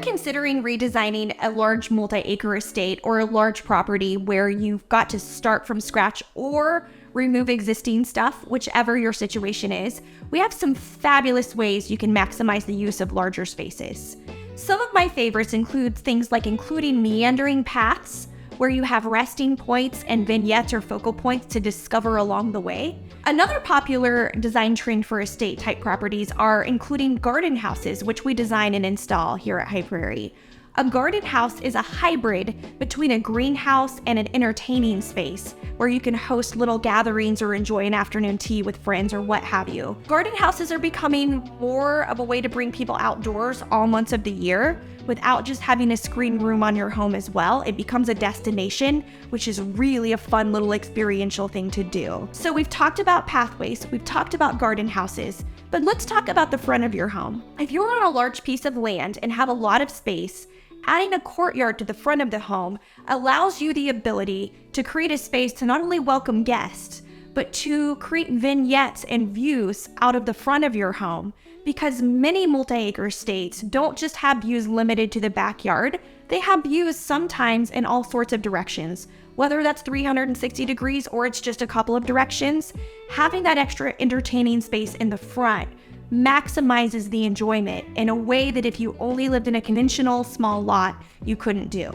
considering redesigning a large multi-acre estate or a large property where you've got to start from scratch or remove existing stuff, whichever your situation is, we have some fabulous ways you can maximize the use of larger spaces. Some of my favorites include things like including meandering paths, where you have resting points and vignettes or focal points to discover along the way. Another popular design trend for estate type properties are including garden houses, which we design and install here at High Prairie. A garden house is a hybrid between a greenhouse and an entertaining space where you can host little gatherings or enjoy an afternoon tea with friends or what have you. Garden houses are becoming more of a way to bring people outdoors all months of the year without just having a screen room on your home as well. It becomes a destination, which is really a fun little experiential thing to do. So we've talked about pathways, we've talked about garden houses, but let's talk about the front of your home. If you're on a large piece of land and have a lot of space, adding a courtyard to the front of the home allows you the ability to create a space to not only welcome guests, but to create vignettes and views out of the front of your home. Because many multi-acre estates don't just have views limited to the backyard, they have views sometimes in all sorts of directions. Whether that's 360 degrees or it's just a couple of directions, having that extra entertaining space in the front maximizes the enjoyment in a way that if you only lived in a conventional small lot, you couldn't do.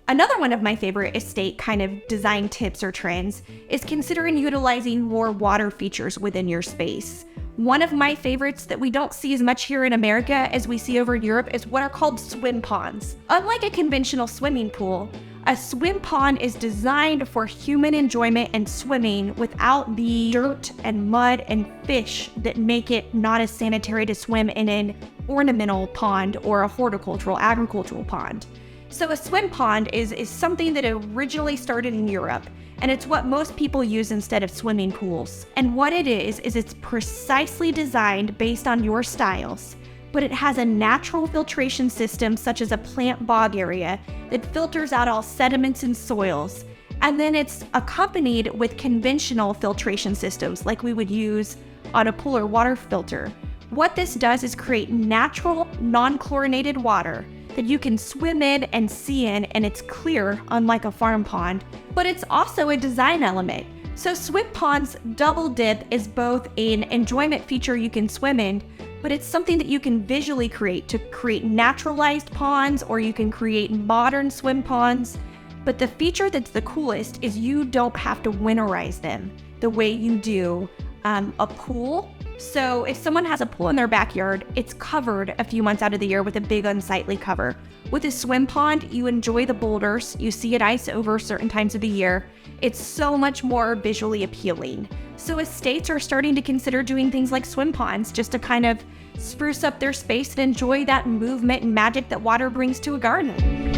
Another one of my favorite estate kind of design tips or trends is considering utilizing more water features within your space. One of my favorites that we don't see as much here in America as we see over in Europe is what are called swim ponds. Unlike a conventional swimming pool, a swim pond is designed for human enjoyment and swimming without the dirt and mud and fish that make it not as sanitary to swim in an ornamental pond or a horticultural, agricultural pond. So a swim pond is something that originally started in Europe, and it's what most people use instead of swimming pools. And what it is it's precisely designed based on your styles, but it has a natural filtration system such as a plant bog area that filters out all sediments and soils. And then it's accompanied with conventional filtration systems like we would use on a pool or water filter. What this does is create natural, non-chlorinated water that you can swim in and see in, and it's clear, unlike a farm pond. But it's also a design element. So swim ponds double dip is both an enjoyment feature you can swim in, but it's something that you can visually create to create naturalized ponds, or you can create modern swim ponds. But the feature that's the coolest is you don't have to winterize them the way you do a pool. So if someone has a pool in their backyard, it's covered a few months out of the year with a big unsightly cover. With a swim pond, you enjoy the boulders, you see it ice over certain times of the year. It's so much more visually appealing. So estates are starting to consider doing things like swim ponds just to kind of spruce up their space and enjoy that movement and magic that water brings to a garden.